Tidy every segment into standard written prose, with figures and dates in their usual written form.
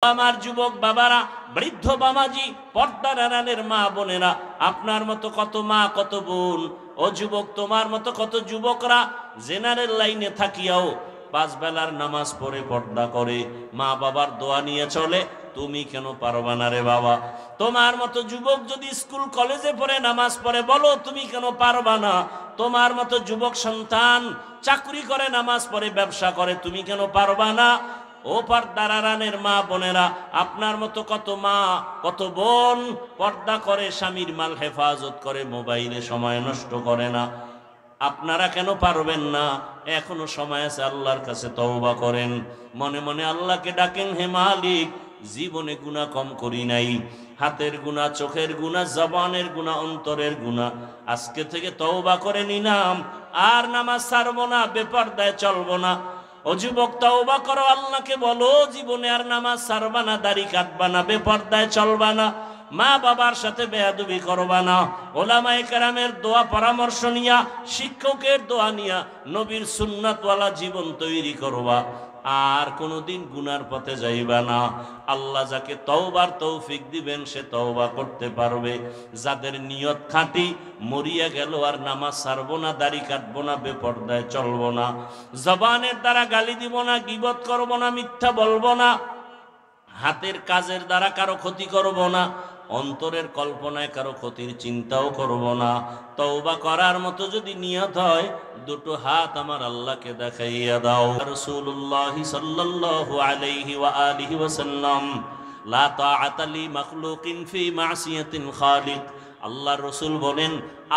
আমার যুবক বাবারা, বৃদ্ধ বাবাজি, পর্দার আড়ালের মা বোনেরা, আপনার মতো কত মা কত বোন, ও যুবক তোমার মতো কত যুবকরা জেনারেল লাইনে থাকিয়াও 5 বেলার নামাজ পড়ে পর্দা করে মা বাবার দোয়া নিয়ে চলে। তুমি কেন পারবা না রে বাবা? তোমার মতো যুবক যদি স্কুল কলেজে পড়ে নামাজ পড়ে, বলো তুমি কেন পারবা না? তোমার মতো যুবক সন্তান চাকরি করে নামাজ পড়ে ব্যবসা করে, তুমি কেন পারবা না? ও পর্দার আড়ালের মা বোনেরা, আপনার মতো কত মা কত বোন পর্দা করে, স্বামীর মাল হেফাজত করে, মোবাইলে সময় নষ্ট করে না। আপনারা কেন পারবেন না? এখনো সময় আছে, আল্লাহর কাছে তওবা করেন, মনে মনে আল্লাহকে ডাকেন, হে মালিক, জীবনে গুনাহ কম করি নাই, হাতের গুনাহ, চোখের গুনাহ, জবানের গুনাহ, অন্তরের গুনাহ, আজকে থেকে তওবা করে নিলাম, আর নামাজ ছাড়বো না, বেপরদায় চলবো না। ও যুবক, তওবা করো, আল্লাহকে বলো জীবনে আর নামাজ ছাড়বা না, দাড়ি কাটবা না, বেপরদায় চলবা না, মা বাবার সাথে বেয়াদবি করবা না, ওলামায়ে কেরামের দোয়া পরামর্শ নিয়া, শিক্ষকের দোয়া নিয়া নবীর সুন্নাতওয়ালা জীবন তৈরি করবা, আর কোনোদিন গুনার পথে যাইবা না। আল্লাহ যাকে তওবার তৌফিক দিবেন সে তওবা করতে পারবে। যাদের নিয়ত খাঁটি, মরিয়া গেল আর নামাজ ছাড়বো না, দাড়ি কাটবো না, বেপরদায় চলবো না, জবানের দ্বারা গালি দিব না, গীবত করবো না, মিথ্যা বলবো না, হাতের কাজের দ্বারা কারো ক্ষতি করব না, অন্তরের কল্পনায় কারো ক্ষতির চিন্তাও করব না। তওবা করার মতো যদি নিয়ত হয়, দুটো হাত আমার আল্লাহকে দেখাইয়া দাও। রাসূলুল্লাহ সাল্লাল্লাহু আলাইহি ওয়া আলিহি ওয়াসাল্লাম, লা তাআতা লি মাখলুকিন ফি মাসিয়াতিল খালিক। আল্লাহর রাসূল বলেন,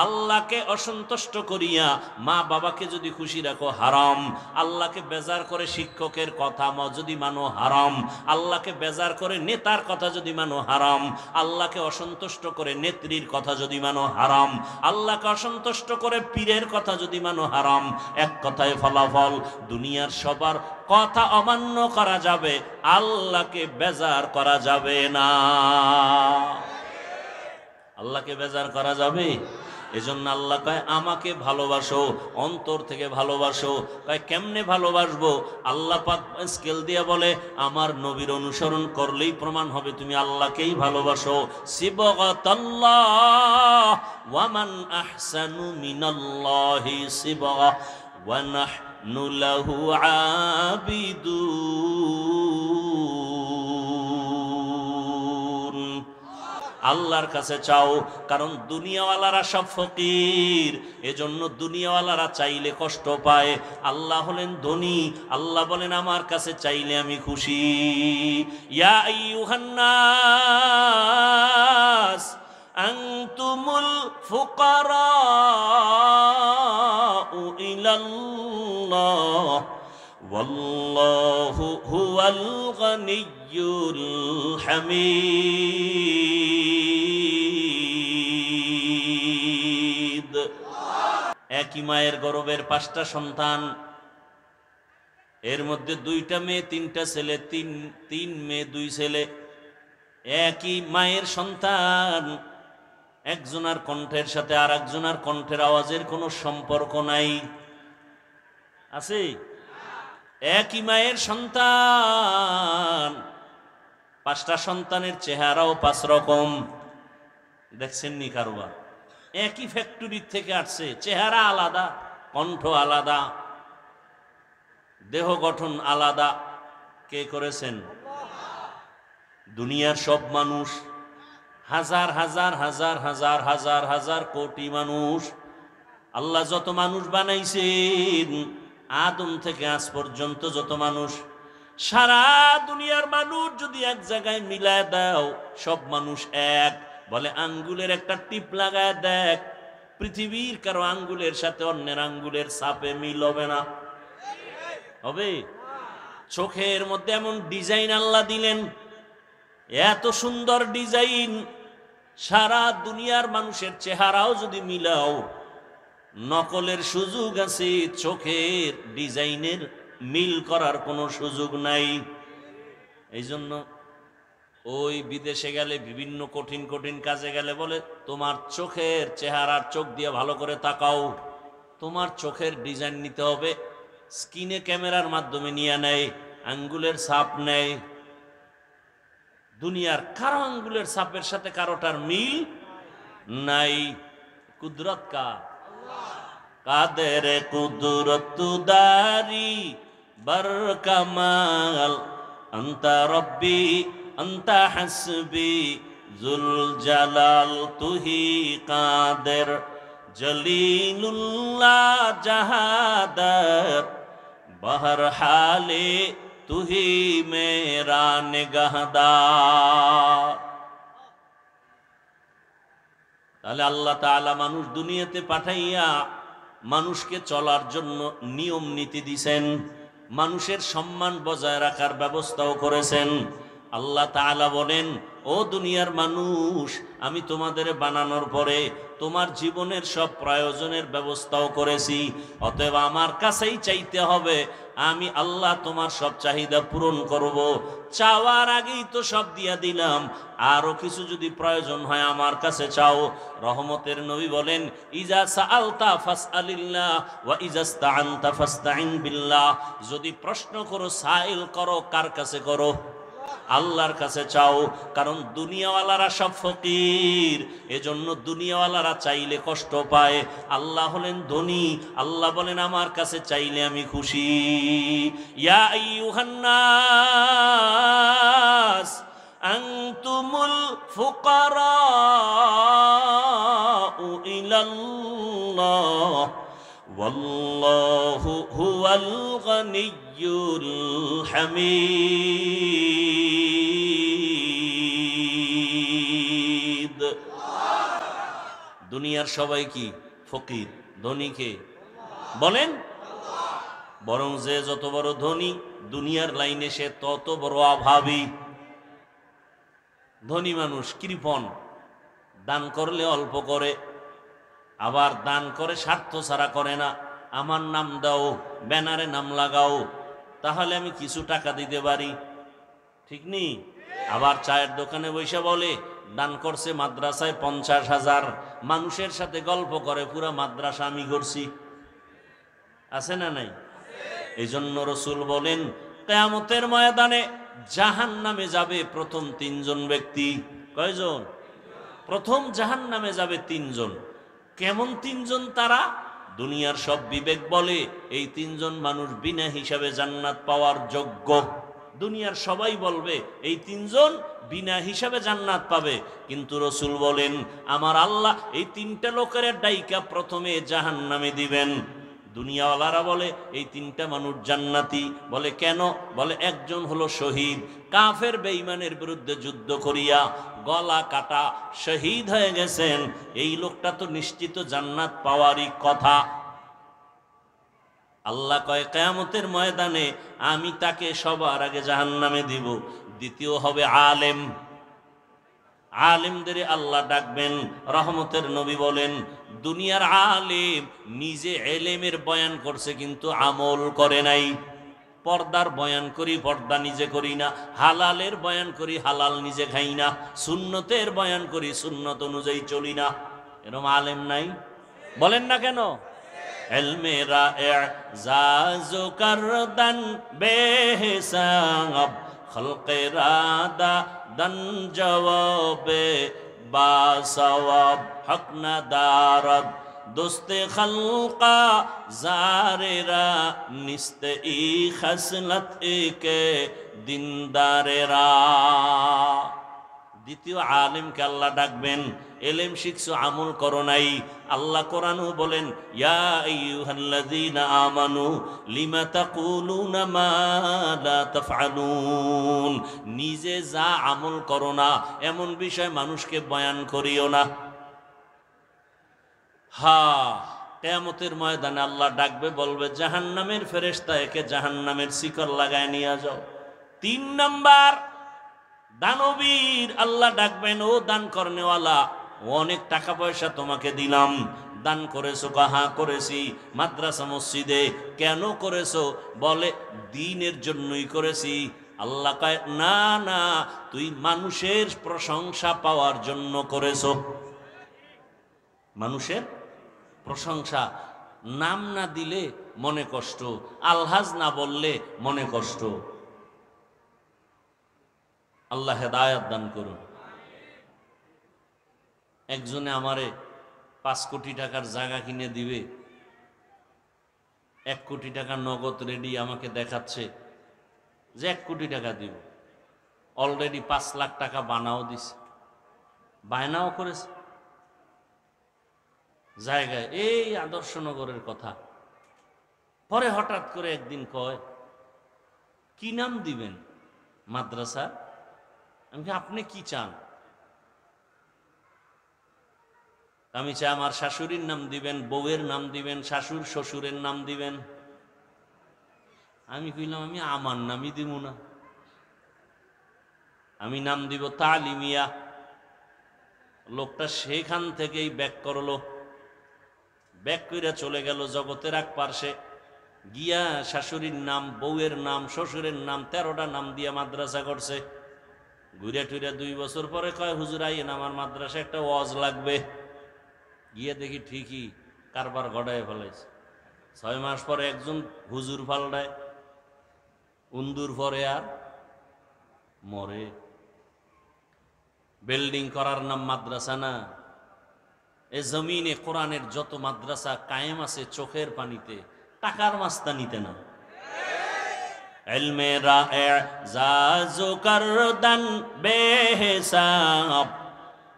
আল্লাহকে অসন্তুষ্ট করিয়া মা বাবাকে যদি খুশি রাখো হারাম, আল্লাহকে বেজার করে শিক্ষকের কথা যদি মানো হারাম, আল্লাহকে বেজার করে নেতার কথা যদি মানো হারাম, আল্লাহকে অসন্তুষ্ট করে নেত্রীর কথা যদি মানো হারাম, আল্লাহকে অসন্তুষ্ট করে পীরের কথা যদি মানো হারাম। এক কথায় ফলাফল, দুনিয়ার সবার কথা অমান্য করা যাবে, আল্লাহকে বেজার করা যাবে না। আল্লাহকে বেজার করা যাবে? এজন্য আল্লাহ কয় আমাকে ভালোবাসো, অন্তর থেকে ভালোবাসো। কয় কেমনে ভালোবাসবো? আল্লাহ পাক স্কেল দিয়ে বলে, আমার নবীর অনুসরণ করলেই প্রমাণ হবে তুমি আল্লাহকেই ভালোবাসো। সিবগাতাল্লাহ ওয়া মান আহসানু মিনাল্লাহি সিবগা ওয়া নাহনু লাহু আবিদুন। আল্লাহর কাছে চাও, কারণ দুনিয়াওয়ালারা সব ফকির, এজন্য দুনিয়াওয়ালারা চাইলে কষ্ট পায়, আল্লাহ হলেন ধনী। আল্লাহ বলেন আমার কাছে চাইলে আমি খুশি। ইয়া আইয়ুহান নাস আনতুমুল ফুকারাউ ইলাল্লাহ ওয়াল্লাহু হুয়াল গনিয়্যুল হামিদ। একই মায়ের গর্ভের 5টা সন্তান, এর মধ্যে 2টা মেয়ে 3টা ছেলে, তিন মেয়ে 2 ছেলে। একই মায়ের সন্তান, একজনের কণ্ঠের সাথে আর একজনের কণ্ঠের আওয়াজের কোনো সম্পর্ক নাই, আছে? একই মায়ের সন্তান, 5টা সন্তানের চেহারাও 5 রকম। দেখছেন নি কারবার? একই ফ্যাক্টরির থেকে আসছে, চেহারা আলাদা, কণ্ঠ আলাদা, দেহ গঠন আলাদা। কে করেছেন? দুনিয়ার সব মানুষ, হাজার হাজার হাজার হাজার হাজার হাজার কোটি মানুষ, আল্লাহ যত মানুষ বানাইছেন, আদম থেকে আজ পর্যন্ত যত মানুষ, সারা দুনিয়ার মানুষ যদি এক জায়গায় মিলায় দাও, সব মানুষ এক। বলে আঙ্গুলের একটা টিপ লাগায় দেখ, পৃথিবীর কারো আঙ্গুলের সাথে অন্যের আঙ্গুলের ছাপে মিল হবে না। হবে? চোখের মধ্যে এমন ডিজাইন আল্লাহ দিলেন, এত সুন্দর ডিজাইন, সারা দুনিয়ার মানুষের চেহারাও যদি মিলাও, নকলের সুযোগ আছে, চোখের ডিজাইনের মিল করার কোনো সুযোগ নাই। এই জন্য ওই বিদেশে গেলে, বিভিন্ন কঠিন কঠিন কাজে গেলে বলে তোমার চোখের চেহারার চোখ দিয়ে ভালো করে তাকাও, তোমার চোখের ডিজাইন নিতে হবে। স্ক্রিনে ক্যামেরার মাধ্যমে নিয়ে নেয়, আঙ্গুলের ছাপ নেয়, দুনিয়ার কারো আঙ্গুলের ছাপের সাথে কারোটার মিল নাই। কুদরত কাদের কুদরত দারি बर कमाल अंता रब्बी अंता हस्बी जुल जलाल तू ही कादिर जलीलुल्लाह जहादर बहर हाले तू ही मेरा निगहदार। তাহলে আল্লাহ তাআলা মানুষ দুনিয়াতে পাঠাইয়া মানুষকে চলার জন্য নিয়ম নীতি দিয়েছেন, মানুষের সম্মান বজায় রাখার ব্যবস্থাও করেছেন। আল্লাহ তাআলা বলেন, ও দুনিয়ার মানুষ, আমি তোমাদের বানানোর পরে তোমার জীবনের সব প্রয়োজনের ব্যবস্থাও করেছি, অতএব আমার কাছেই চাইতে হবে। আমি আল্লাহ তোমার সব চাহিদা পূরণ করব। চাওয়ার আগেই তো সব দিয়া দিলাম, আরো কিছু যদি প্রয়োজন হয় আমার কাছে চাও। রহমতের নবী বলেন, ইজা সাআলতা ফাসআলিল্লাহ ওয়া ইজাস্তাআনতা ফাস্তাইন বিল্লাহ। যদি প্রশ্ন করো, সাইল করো, কার কাছে করো? আল্লাহর কাছে চাও। কারণ দুনিয়াওয়ালারা সব ফকির, এজন্য দুনিয়াওয়ালারা চাইলে কষ্ট পায়। আল্লাহ হলেন ধনী, আল্লাহ বলেন আমার কাছে চাইলে আমি খুশি। ইয়া আইয়ুহান নাস আনতুমুল ফুকারাউ ইলাল্লাহ ওয়াল্লাহু হুয়াল গনিয়্যুল হামিদ। দুনিয়ার সবাই কি ফকির? ধনীকে বলেন? বরং যে যত বড় ধনী দুনিয়ার লাইনে সে তত বড় অভাবী। ধনী মানুষ কৃপণ, দান করলে অল্প করে, আবার দান করে স্বার্থ ছাড়া করে না। আমার নাম দাও, ব্যানারে নাম লাগাও, তাহলে আমি কিছু টাকা দিতে পারি, ঠিক নেই? আবার চায়ের দোকানে বসে বলে দান করছে মাদ্রাসায় 50,000, মানুষের সাথে গল্প করে পুরা মাদ্রাসা আমি করছি। আছে না নাই? এই জন্য রসুল বলেন, কিয়ামতের ময়দানে জাহান্নামে যাবে প্রথম 3 জন ব্যক্তি। কয়জন? প্রথম জাহান্নামে যাবে 3 জন। কেমন 3 জন তারা? দুনিয়ার সব বিবেক বলে এই 3 জন মানুষ বিনা হিসাবে জান্নাত পাওয়ার যোগ্য। দুনিয়ার সবাই বলবে এই 3 জন বিনা হিসাবে জান্নাত পাবে, কিন্তু রসুল বলেন আমার আল্লাহ এই 3টা লোকের ডাইকা প্রথমে জাহান্নামে দিবেন। দুনিয়াওয়ালারা বলে এই 3টা মানুষ জান্নাতি। বলে কেন? বলে একজন হলো শহীদ, কাফের বেঈমানের বিরুদ্ধে যুদ্ধ করিয়া গলা কাটা শহীদ হয়ে গেছেন, এই লোকটা তো নিশ্চিত জান্নাত পাওয়ারই কথা। আল্লাহ কয় কিয়ামতের ময়দানে আমি তাকে সবার আগে জাহান্নামে দিব। দ্বিতীয় হবে আলেম। আলেমদের আল্লাহ ডাকবেন। রহমতের নবী বলেন, দুনিয়ার আলেম নিজে এলেমের বয়ান করছে কিন্তু আমল করে নাই। পর্দার বয়ান করি, পর্দা নিজে করি না। হালালের বয়ান করি, হালাল নিজে খাই না। সুন্নতের বয়ান করি, সুন্নত অনুযায়ী চলি না। এরকম আলেম নাই? বলেন না কেন? এলমেরা এজাজু করদান বেহিসাব খলকেরাদা দন জওয়াবে বাসওয়াব হক না দারদ দোস্তে খলকা জারেরা নিস্তে ই খসলত একে দিনদারেরা। দ্বিতীয় আলেমকে আল্লাহ ডাকবেন, এলেম শিখছো আমল করো নাই। আল্লাহ কোরআনও বলেন, ইয়া আইয়ুহাল্লাযীনা আমানু লিমা তাকুলুনা মা লা তাফআলুন। নিজে যা আমল করো না এমন বিষয় মানুষকে বয়ান করিও না। কিয়ামতের ময়দানে আল্লাহ ডাকবে, বলবে জাহান্নামের ফেরেশতা একে জাহান্নামের শিকল লাগায় নিয়ে যাও। 3 নাম্বার দানবীর আল্লাহ ডাকবেন, ও দান করনেওয়ালা, অনেক টাকা পয়সা তোমাকে দিলাম, দান করেছো? কাহা করেছি, মাদ্রাসা মসজিদে। কেন করেছো? বলে দ্বীনের জন্যই করেছি। আল্লাহ কয় না না, তুই মানুষের প্রশংসা পাওয়ার জন্য করেছো। মানুষের প্রশংসা, নাম না দিলে মনে কষ্ট, আলহাজ না বললে মনে কষ্ট। আল্লাহ হেদায়েত দান করুন। একজনে আমারে 5 কোটি টাকার জায়গা কিনে দিবে, 1 কোটি টাকা নগদ রেডি আমাকে দেখাচ্ছে যে 1 কোটি টাকা দিব। অলরেডি 5 লাখ টাকা বানাও দিছে, বায়নাও করেছে জায়গায়, এই আদর্শনগরের কথা। পরে হঠাৎ করে একদিন কয়, কি নাম দিবেন মাদ্রাসা? আমি আপনি কি চান? আমি চাই আমার শাশুড়ির নাম দিবেন, বউয়ের নাম দিবেন, শাশুড় শ্বশুরের নাম দিবেন। আমি কইলাম আমি আমার নামই দিব না, আমি নাম দিব তালিমিয়া। লোকটা সেখান থেকেই ব্যাক করলো, ব্যাক কইরা চলে গেল জগতের এক পার্শ্বে গিয়া শাশুড়ির নাম, বউয়ের নাম, শ্বশুরের নাম 13টা নাম দিয়া মাদ্রাসা করছে। ঘুরে টুরে 2 বছর পরে কয়, হুজুর আইয়েন আমার মাদ্রাসা একটা ওয়াজ লাগবে। গিয়ে দেখি ঠিকই কারবার ঘটায় ফেলাইছে। 6 মাস পরে একজন হুজুর পাল্টায়, উন্দুর পরে আর মরে। বিল্ডিং করার নাম মাদ্রাসা না। এ জমিনে কোরআনের যত মাদ্রাসা কায়েম আছে চোখের পানিতে, টাকার মাস্তানিতে না। ইলমে রা'জাজু করদান বেহিসাব,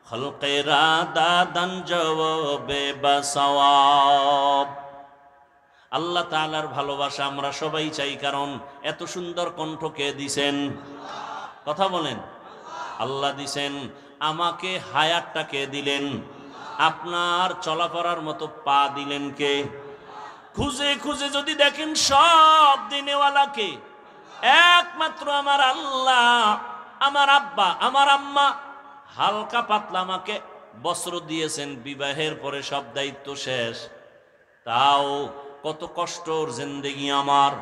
খলকে রাদাদান জওয়াবে বাসওয়াব। আল্লাহ তাআলার ভালোবাসা আমরা সবাই চাই, কারণ এত সুন্দর কণ্ঠ কে দিছেন? কথা বলেন। আল্লাহ দিছেন। আমাকে হায়াতটা কে দিলেন? আপনার চলাফেরার মতো পা দিলেন কে? খুঁজে খুঁজে যদি দেখেন সব দিনেওয়ালাকে, একমাত্র আমার আল্লাহ। আমার আব্বা, আমার আম্মা হালকা পাতলা আমাকে বস্ত্র দিয়েছেন, বিবাহের পরে সব দায়িত্ব শেষ, তাও কত কষ্টর জিন্দেগি আমার।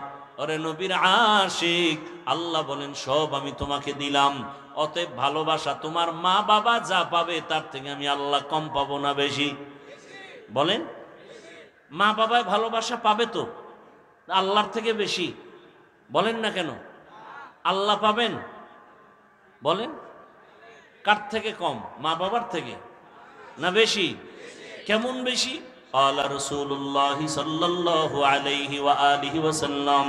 ওরে নবীর আশিক, আল্লাহ বলেন সব আমি তোমাকে দিলাম। অতএব ভালোবাসা তোমার মা বাবা যা পাবে তার থেকে আমি আল্লাহ কম পাবো না বেশি? বলেন। মা বাবায় ভালোবাসা পাবে তো আল্লাহর থেকে বেশি? বলেন না কেন? আল্লাহ পাবেন? বলেন। কার থেকে কম? মা বাবার থেকে না বেশি? কেমন বেশি? আলা রাসূলুল্লাহ সাল্লাল্লাহু আলাইহি ওয়া আলিহি ওয়াসাল্লাম,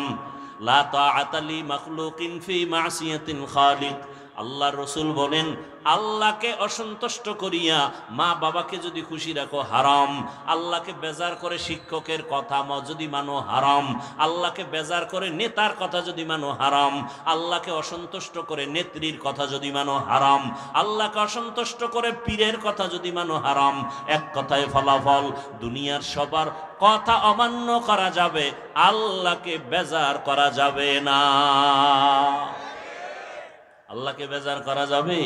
লা তাআতা লি মাখলুকিন ফি মাসিয়াতিল খালিক। আল্লাহর রাসূল বলেন, আল্লাহকে অসন্তুষ্ট করিয়া মা বাবাকে যদি খুশি রাখো হারাম। আল্লাহকে বেজার করে শিক্ষকের কথা যদি মানো হারাম। আল্লাহকে বেজার করে নেতার কথা যদি মানো হারাম। আল্লাহকে অসন্তুষ্ট করে নেত্রীর কথা যদি মানো হারাম। আল্লাহকে অসন্তুষ্ট করে পীরের কথা যদি মানো হারাম। এক কথায় ফলাফল, দুনিয়ার সবার কথা অমান্য করা যাবে, আল্লাহকে বেজার করা যাবে না। আল্লাহকে বেজার করা যাবে?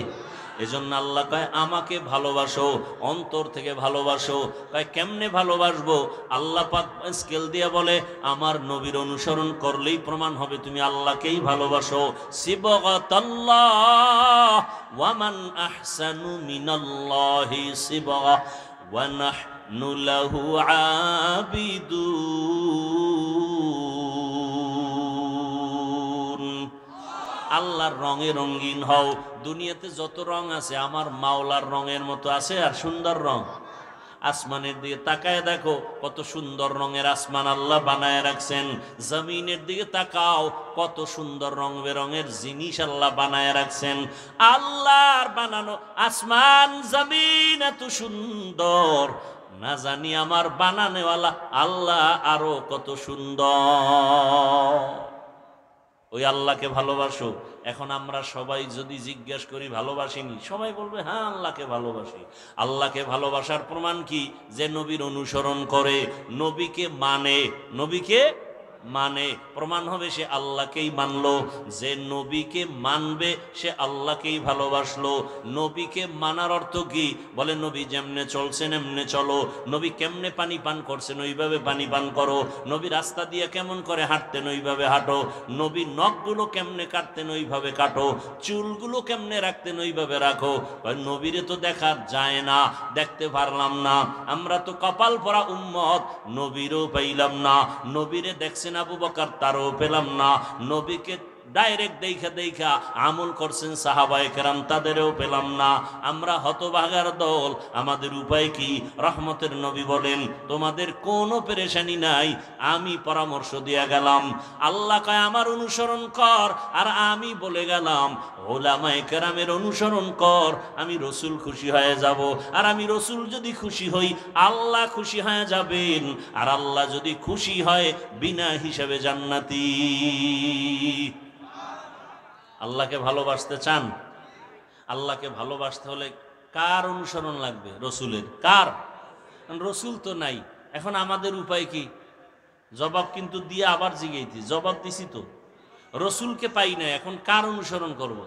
এজন্য আল্লাহ কয় আমাকে ভালোবাসো, অন্তর থেকে ভালোবাসো। কয় কেমনে ভালোবাসবো? আল্লাহ পাক স্কেল দিয়ে বলে, আমার নবীর অনুসরণ করলেই প্রমাণ হবে তুমি আল্লাহকেই ভালোবাসো। সিবগাতাল্লাহ ওয়া মান আহসানু মিনাল্লাহি সিবগা ওয়া নাহনু লাহু আবিদুন। আল্লাহর রঙে রঙিন হও। দুনিয়াতে যত রং আছে আমার মাওলার রঙের মতো আছে আর সুন্দর রং? আসমানের দিকে তাকায় দেখো কত সুন্দর রঙের আসমান আল্লাহ বানায় রাখছেন। জমিনের দিকে তাকাও কত সুন্দর রং বেরঙের জিনিস আল্লাহ বানায় রাখছেন। আল্লাহর বানানো আসমান জমিন এত সুন্দর, না জানি আমার বানানেওয়ালা আল্লাহ আরো কত সুন্দর। ওই আল্লাহকে ভালোবাসো। এখন আমরা সবাই যদি জিজ্ঞেস করি ভালোবাসিনি, সবাই বলবে হ্যাঁ আল্লাহকে ভালোবাসি। আল্লাহকে ভালোবাসার প্রমাণ কি? যে নবীর অনুসরণ করে, নবীকে মানে, নবীকে মানে প্রমাণ হবে সে আল্লাহকেই মানলো। যে নবীকে মানবে সে আল্লাহকেই ভালোবাসলো। নবীকে মানার অর্থ কি? বলে নবী যেমনে চলছেন এমনে চলো। নবী কেমনে পানি পান করছেন ওইভাবে পানি পান করো। নবী রাস্তা দিয়ে কেমন করে হাঁটতেন ওইভাবে হাঁটো। নবী নখগুলো কেমনে কাটতেন ওইভাবে কাটো। চুলগুলো কেমনে রাখতেন ওইভাবে রাখো। নবীরে তো দেখা যায় না, দেখতে পারলাম না, আমরা তো কপাল পরা উম্মত, নবীরও পাইলাম না। নবীরে দেখছেন আবু বকর, তারও পেলাম না। নবীকে ডাইরেক্ট দেখা দেখা আমল করছেন সাহাবায়ে কেরাম, তাদেরও পেলাম না। আমরা হতভাগার দল, আমাদের উপায় কি? রহমতের নবী বলেন, তোমাদের কোনো পেরেশানি নাই, আমি পরামর্শ দিয়া গেলাম। আল্লাহ কয় আমার অনুসরণ কর, আর আমি বলে গেলাম উলামায়ে কেরামের অনুসরণ কর, আমি রসুল খুশি হয়ে যাব। আর আমি রসুল যদি খুশি হই, আল্লাহ খুশি হয়ে যাবেন। আর আল্লাহ যদি খুশি হয়, বিনা হিসাবে জান্নাতি। আল্লাহকে ভালোবাসতে চান? আল্লাহকে ভালোবাসতে হলে কার অনুসরণ লাগবে? রসুলের। কার? রসুল তো নাই, এখন আমাদের উপায় কি? জবাব কিন্তু দিয়ে আবার জিগাইছি, জবাব দিছি তো, রসুলকে পাই না, এখন কার অনুসরণ করব?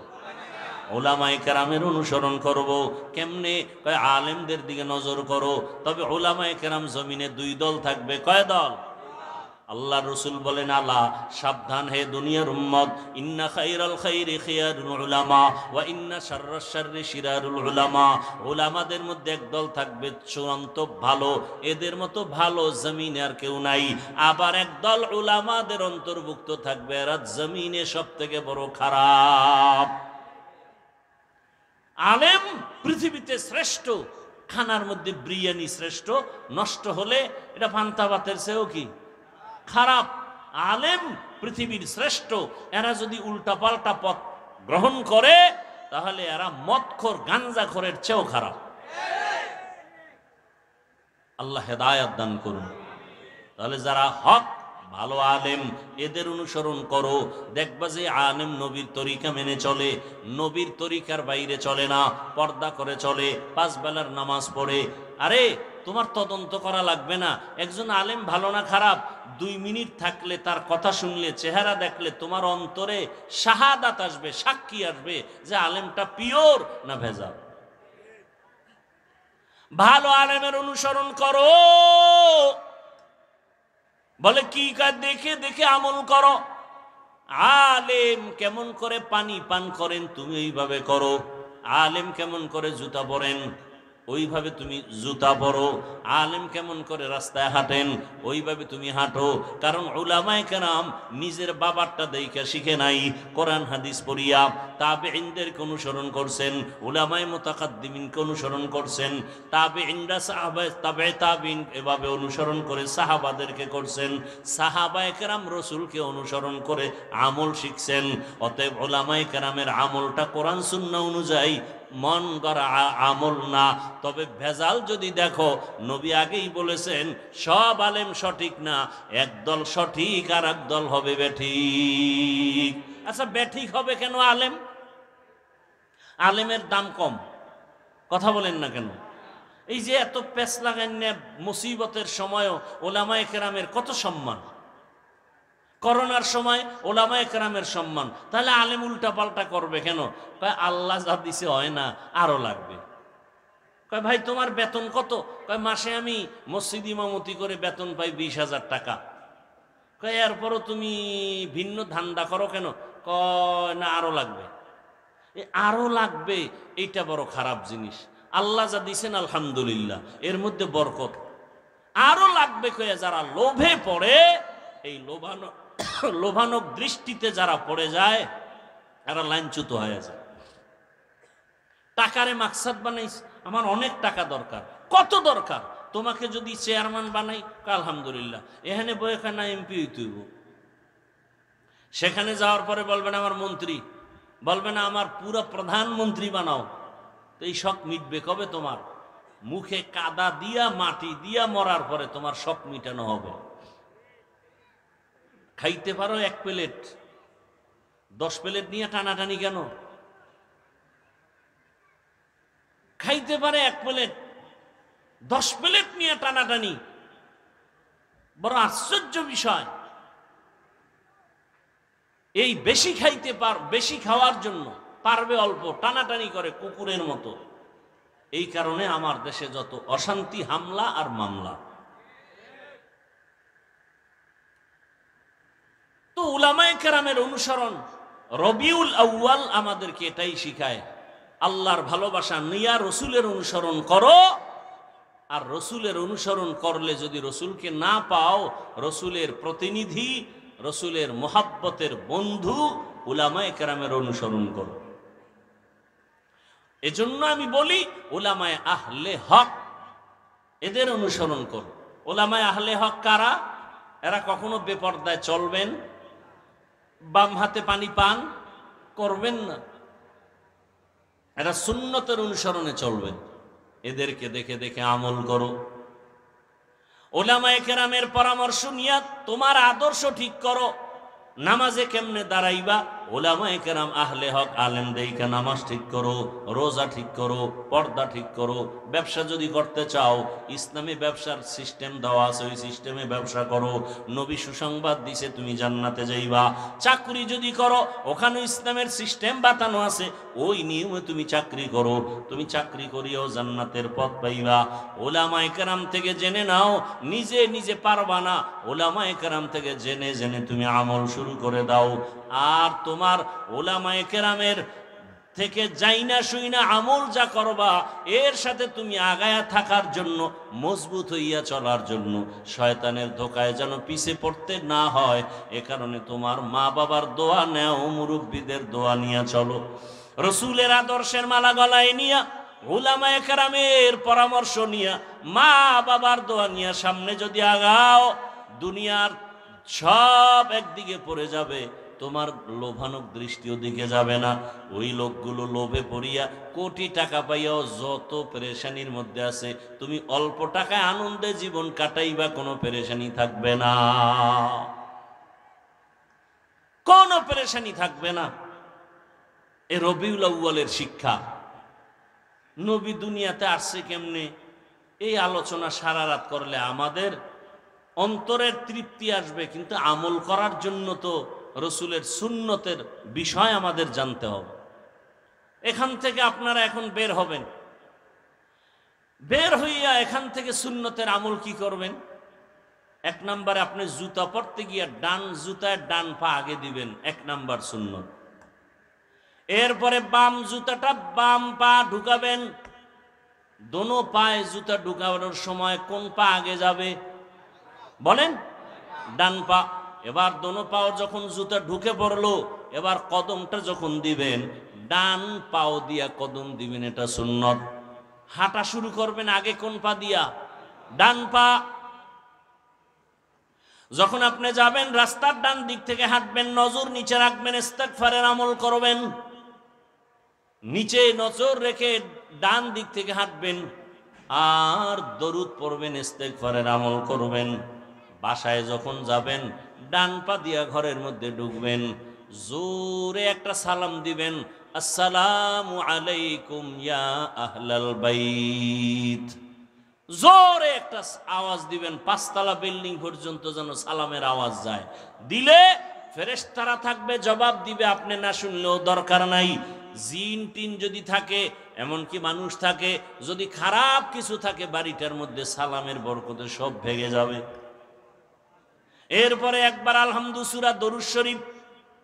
উলামায়ে কেরামের অনুসরণ করব। কেমনে? কয় আলেমদের দিকে নজর করো। তবে উলামায়ে কেরাম জমিনে দুই দল থাকবে। কয় দল? আল্লাহ রসুল বলেন, আলা সাবধান হে দুনিয়ার উম্মত, ইন্না খাইরাল খাইরি খিয়ারুল উলামা ওয়া ইন্না শাররাশ শাররি শিরারুল উলামা। উলামাদের মধ্যে একদল থাকবে চূড়ান্ত ভালো, এদের মতো ভালো জমিনে আর কেউ নাই। আবার একদল উলামাদের অন্তর্ভুক্ত থাকবে, এরা জমিনে সবথেকে বড় খারাপ। আলেম পৃথিবীতে শ্রেষ্ঠ, খানার মধ্যে বিরিয়ানি শ্রেষ্ঠ, নষ্ট হলে এটা পান্তা ভাতের চেয়েও কি খারাপ। আলেম পৃথিবীর শ্রেষ্ঠ, এরা যদি উল্টাপাল্টা পথ গ্রহণ করে তাহলে এরা মদখোর গাঞ্জাখোরের চেয়েও খারাপ। আল্লাহ হেদায়েত দান করুন। তাহলে যারা হক ভালো আলেম, এদের অনুসরণ করো। দেখবা যে আলেম নবীর তরিকা মেনে চলে, নবীর তরিকার বাইরে চলে না, পর্দা করে চলে, 5 বেলার নামাজ পড়ে। আরে তোমার তদন্ত করা লাগবে না, একজন আলেম ভালো না খারাপ, 2 মিনিট থাকলে, তার কথা শুনলে, চেহারা দেখলে তোমার অন্তরে শাহাদাত আসবে, সাক্ষী আসবে যে আলেমটা পিওর না ভেজাল। ভালো আলেমের অনুসরণ করো। বলে কি কাজ? দেখে দেখে আমল করো। আলেম কেমন করে পানি পান করেন তুমি ওইভাবে করো। আলেম কেমন করে জুতা পরেন ওইভাবে তুমি জুতা পরো। আলেম কেমন করে রাস্তায় হাঁটেন ওইভাবে তুমি হাঁটো। কারণ উলামায়ে কেরাম নিজের বাবারটা দেইখা শিখে নাই, কোরআন হাদিস পড়িয়া তাবেঈনদেরকে অনুসরণ করছেন, উলামায়ে মুতাকাদ্দিমিনকে অনুসরণ করছেন, তাবেঈনরা সাহাবায়ে তাবেঈন এভাবে অনুসরণ করে সাহাবাদেরকে করছেন, সাহাবায়ে কেরাম রাসূলকে অনুসরণ করে আমল শিখছেন। অতএব উলামায়ে কেরামের আমলটা কোরআন সুন্নাহ অনুযায়ী মন গড়া আমল না। তবে ভেজাল যদি দেখো, নবী আগেই বলেছেন সব আলেম সঠিক না, একদল সঠিক আর একদল হবে বেঠিক। আচ্ছা বেঠিক হবে কেন? আলেম, আলেমের দাম কম, কথা বলেন না কেন? এই যে এত পেছ লাগান না, মুসিবতের সময়ও উলামায়ে কেরামের কত সম্মান, করোনার সময় ওলামায়ে কেরামের সম্মান, তাহলে আলেম উল্টা পাল্টা করবে কেন? কয় আল্লাহ যা দিছে হয় না, আরো লাগবে। কয় ভাই তোমার বেতন কত? কয় মাসে আমি মসজিদ ইমামতি করে বেতন পাই 20,000 টাকা। কয় এরপরও তুমি ভিন্ন ধান্দা করো কেন? কয় না আরো লাগবে। আরো লাগবে এইটা বড় খারাপ জিনিস। আল্লাহ যা দিছেন আলহামদুলিল্লাহ, এর মধ্যে বরকত। আরো লাগবে কয়ে যারা লোভে পড়ে, এই লোভানক দৃষ্টিতে যারা পড়ে যায় এরা লাইনচ্যুত হয়ে যায়। টাকারে মাকসাদ বানাইস, আমার অনেক টাকা দরকার। কত দরকার? তোমাকে যদি চেয়ারম্যান বানাই, আলহামদুলিল্লাহ, এখানে বই না এমপি হইতে হইব। সেখানে যাওয়ার পরে বলবে না আমার মন্ত্রী, বলবে না আমার পুরো প্রধানমন্ত্রী বানাও। তো এই শখ মিটবে কবে? তোমার মুখে কাদা দিয়া মাটি দিয়া মরার পরে তোমার শখ মিটানো হবে। খাইতে পারো 1 প্লেট, 10 প্লেট নিয়ে টানাটানি কেন? খাইতে পারে 1 প্লেট, 10 প্লেট নিয়ে টানাটানি, বড় আশ্চর্য বিষয়। এই বেশি খাইতে বেশি খাওয়ার জন্য পারবে অল্প, টানাটানি করে কুকুরের মতো। এই কারণে আমার দেশে যত অশান্তি, হামলা আর মামলা। তো উলামায়ে কেরামের অনুসরণ, রবিউল আউয়াল আমাদেরকে এটাই শিখায়। আল্লাহর ভালোবাসা নিয়া রসুলের অনুসরণ করো। আর রসুলের অনুসরণ করলে যদি রসুলকে না পাও, রসুলের প্রতিনিধি, রসুলের মোহাব্বতের বন্ধু উলামায়ে কেরামের অনুসরণ করো। এজন্য আমি বলি উলামায়ে আহলে হক এদের অনুসরণ করো। উলামায়ে আহলে হক কারা? এরা কখনো বেপরদায় চলবেন, বাম হাতে পানি পান করবেন না, এরা সুন্নতের অনুসরণে চলবেন। এদেরকে দেখে দেখে আমল করো। উলামায়ে কেরামের পরামর্শ নিয়ে তোমার আদর্শ ঠিক করো। নামাজে কেমনে দাঁড়াইবা, উলামায়ে কেরাম আহলে হক আলেম দেইকা নামাজ ঠিক করো, রোজা ঠিক করো, পর্দা ঠিক করো। ব্যবসা যদি করতে চাও, ইসলামী ব্যবসার সিস্টেম দেওয়া আছে, ওই সিস্টেমে ব্যবসা করো। নবী সুসংবাদ দিছে তুমি জান্নাতে যাইবা। চাকরি যদি করো, ওখানে ইসলামের সিস্টেম বাতানো আছে, ওই নিয়মে তুমি চাকরি করো। তুমি চাকরি করিও জান্নাতের পথ পাইবা। উলামায়ে কেরাম থেকে জেনে নাও, নিজে নিজে পারবা না, উলামায়ে কেরাম থেকে জেনে জেনে তুমি আমল শুরু করে দাও। আর তোমার উলামায়ে কেরামের থেকে যাইনা শুইনা আমল যা করবা, এর সাথে তুমি আগায়া থাকার জন্য, মজবুত হইয়া চলার জন্য, শয়তানের ধোকায় যেন পিছে পড়তে না হয়, এ কারণে তোমার মা বাবার দোয়া নেও, মুরব্বীদের দোয়া নিয়ে চলো। রসুলের আদর্শের মালা গলায় নিয়া, উলামায়ে কেরামের পরামর্শ নিয়া, মা বাবার দোয়া নিয়া সামনে যদি আগাও, দুনিয়ার সব একদিকে পড়ে যাবে, তোমার লোভানক দৃষ্টিও দিকে যাবে না। ওই লোকগুলো লোভে পড়িয়া কোটি টাকা পাইয়াও যত পেরেশানির মধ্যে আছে, তুমি অল্প টাকায় আনন্দে জীবন কাটাইবা, কোনো পেরেশানি থাকবে না, কোনো পেরেশানি থাকবে না। এ রবিউল আউয়ালের শিক্ষা। নবী দুনিয়াতে আসছে কেমনে, এই আলোচনা সারা রাত করলে আমাদের অন্তরের তৃপ্তি আসবে, কিন্তু আমল করার জন্য তো রসুলের সুন্নতের বিষয় আমাদের জানতে হবে। এখান থেকে আপনারা এখন বের হবেন, বের হইয়া এখান থেকে সুন্নতের আমল কি করবেন? এক নম্বরে আপনি জুতা পরতে গিয়া ডান জুতায় ডান পা আগে দিবেন, এক নাম্বার সুন্নত। এরপরে বাম জুতাটা বাম পা ঢুকাবেন। দোনো পায়ে জুতা ঢুকানোর সময় কোন পা আগে যাবে বলেন? ডান পা। এবার দোনো পাও যখন জুতা ঢুকে পড়লো, এবার কদমটা যখন দিবেন, ডান পাও দিয়া কদম দিবেন, এটা সুন্নত। হাঁটা শুরু করবেন আগে কোন পা দিয়া? ডান পা। যখন আপনি যাবেন রাস্তার ডান দিক থেকে হাঁটবেন, নজর নিচে রাখবেন, ইস্তেগফারের আমল করবেন। নিচে নজর রেখে ডান দিক থেকে হাঁটবেন আর দরুদ পড়বেন, ইস্তেগফারের আমল করবেন। বাসায় যখন যাবেন ডান পা দিয়া ঘরের মধ্যে ঢুকবেন, জোরে একটা সালাম দিবেন, আসসালামু আলাইকুম ইয়া আহলাল বাইত। জোরে একটা আওয়াজ দিবেন, 5 তলা বিল্ডিং পর্যন্ত যেন সালামের আওয়াজ যায়। দিলে ফেরেশতারা থাকবে, জবাব দিবে, আপনি না শুনলেও দরকার নাই। জিন টিন যদি থাকে, এমনকি মানুষ থাকে, যদি খারাপ কিছু থাকে বাড়িটার মধ্যে, সালামের বরকতে সব ভেঙে যাবে। এরপরে একবার আলহামদু সূরা, দরুদ শরীফ,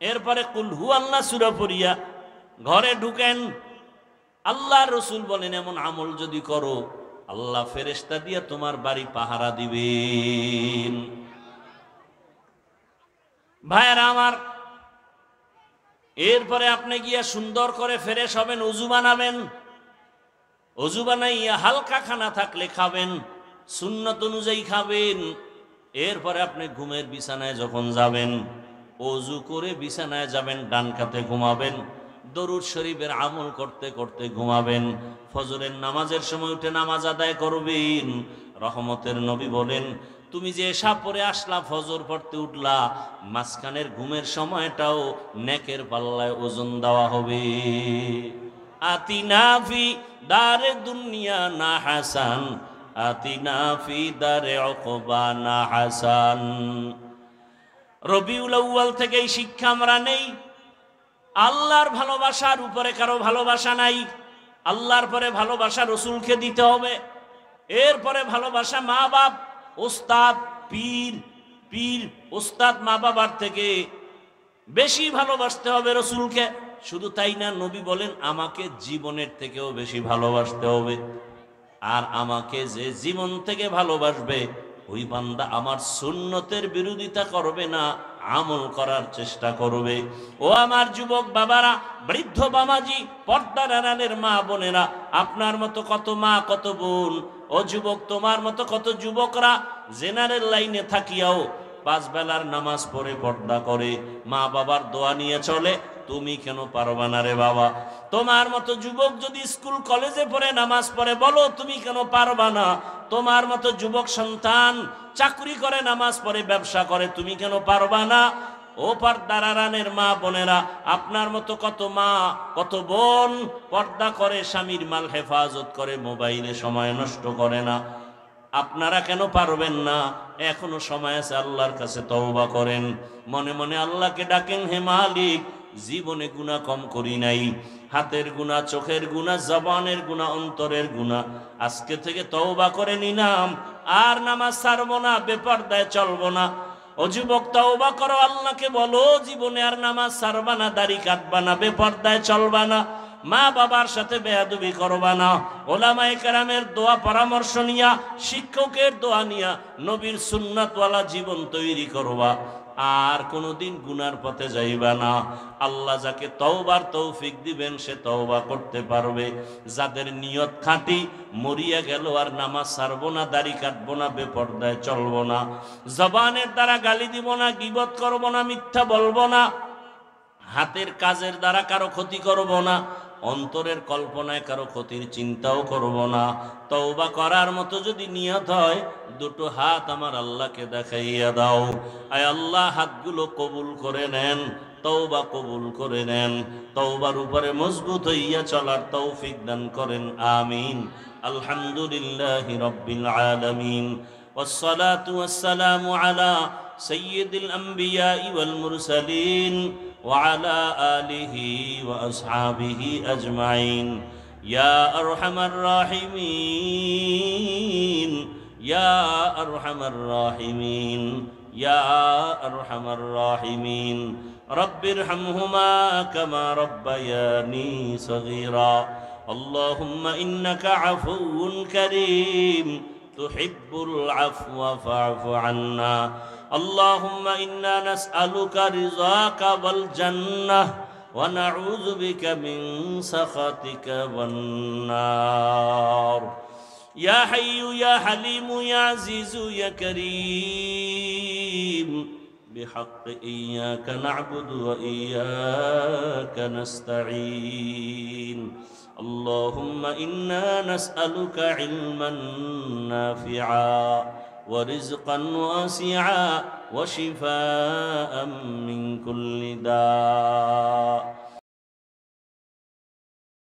এরপরে কুল হু আল্লাহ সূরা পড়িয়া ঘরে ঢুকেন। আল্লাহ রসুল বলেন, এমন আমল যদি করো, আল্লাহ ফেরেশতা দিয়া তোমার বাড়ি পাহারা দিবেন। ভাইয়েরা আমার, এরপরে আপনি গিয়া সুন্দর করে ফ্রেশ হবেন, ওযু বানাবেন। ওযু বানাইয়া হালকা খানা থাকলে খাবেন, সুন্নত অনুযায়ী খাবেন। এরপরে আপনি ঘুমের বিছানায় যখন যাবেন, ওযু করে বিছানায় যাবেন, ডান কাতে ঘুমাবেন, দরুদ শরীফের আমল করতে করতে ঘুমাবেন। ফজরের নামাজের সময় উঠে নামাজ আদায় করবেন। রহমতের নবী বলেন, তুমি যে এশা পরে আসলা, ফজর পড়তে উঠলা, মাঝখানের ঘুমের সময়টাও নেকের পাল্লায় ওজন দেওয়া হবে। আতিনা ফি দারে দুনিয়া না হাসান, আতিনা ফি দারে উকবা না হাসান। রবিউল আউয়াল থেকে এই শিক্ষা আমরা নেই। আল্লাহর ভালোবাসার উপরে কারো ভালোবাসা নাই। আল্লাহর পরে ভালোবাসা রসুলকে দিতে হবে। এরপরে ভালোবাসা মা বাপ, ওস্তাদ, পীর, পীর ওস্তাদ মা বাবার থেকে বেশি ভালোবাসতে হবে রসুলকে। শুধু তাই না, নবী বলেন, আমাকে জীবনের থেকেও বেশি ভালোবাসতে হবে। আর আমাকে যে জীবন থেকে ভালোবাসবে, ওই বান্দা আমার সুন্নতের বিরোধিতা করবে না, আমল করার চেষ্টা করবে। ও আমার যুবক বাবারা, বৃদ্ধ বাবাজি, পর্দার আড়ালের মা বোনেরা, আপনার মতো কত মা কত বোন, ও যুবক তোমার মতো কত যুবকরা জেনারেল লাইনে থাকিয়াও 5 বেলার নামাজ পড়ে পর্দা করে মা বাবার দোয়া নিয়ে চলে। তুমি কেন পারবা না রে বাবা? তোমার মতো যুবক যদি স্কুল কলেজে পড়ে নামাজ পড়ে, বলো তুমি কেন পারবা না? তোমার মতো যুবক সন্তান চাকরি করে নামাজ পড়ে ব্যবসা করে, তুমি কেন পারবা না? ও পর্দার আড়ালের মা বোনেরা, আপনার মতো কত মা কত বোন পর্দা করে, স্বামীর মাল হেফাজত করে, মোবাইলে সময় নষ্ট করে না। আপনারা কেন পারবেন না? এখনো সময় আছে, আল্লাহর কাছে তওবা করেন, মনে মনে আল্লাহকে ডাকেন, হে মালিক, জীবনে গুনাহ কম করি নাই, হাতের গুনাহ, চোখের গুনাহ, জবানের গুনাহ, অন্তরের গুনাহ, আজকে থেকে তওবা করে নিলাম, আর নামাজ ছাড়বো না, বেপরদায় চলবো না। ও যুবক, তওবা করো, আল্লাহকে বলো জীবনে আর নামাজ ছাড়বা না, দাড়ি কাটবা না, বেপরদায় চলবা না, মা বাবার সাথে বেয়াদবি করবা না, ওলামায়ে কেরামের দোয়া পরামর্শ নিয়া, শিক্ষকের দোয়া নিয়া নবীর সুন্নাতওয়ালা জীবন তৈরি করবা, আর কোনোদিন গুনার পথে যাইবা না। আল্লাহ যাকে তওবার তৌফিক দিবেন সে তওবা করতে পারবে। যাদের নিয়ত খাঁটি, মরিয়া গেল আর নামাজ ছাড়বো না, দাড়ি কাটবো না, বেপরদায় চলবো না, জবানের দ্বারা গালি দিব না, গীবত করবো না, মিথ্যা বলবো না, হাতের কাজের দ্বারা কারো ক্ষতি করব না, অন্তরের কল্পনায় কারো ক্ষতির চিন্তাও করব না। তওবা করার মতো যদি নিয়ত হয়, দুটো হাত আমার আল্লাহকে দেখাইয়া দাও। আয় আল্লাহ, হাতগুলো কবুল করে নেন, তওবা কবুল করে নেন, তওবার উপরে মজবুত হইয়া চলার তৌফিক দান করেন, আমিন। আলহামদুলিল্লাহি রাব্বিল আলামিন, والصلاة والسلام على سيد الأنبياء والمرسلين وعلى آله وأصحابه أجمعين. يا أرحم الراحمين، يا أرحم الراحمين، يا أرحم الراحمين. رب ارحمهما كما ربياني صغيرا. اللهم إنك عفو كريم تحب العفو فاعف عنا. اللهم إنا نسألك رضاك والجنة ونعوذ بك من سخطك والنار. يا حي يا حليم يا عزيز يا كريم، بحق إياك نعبد وإياك نستعين. اللهم إنا نسألك علما نافعا ورزقا واسعا وشفاء من كل داء.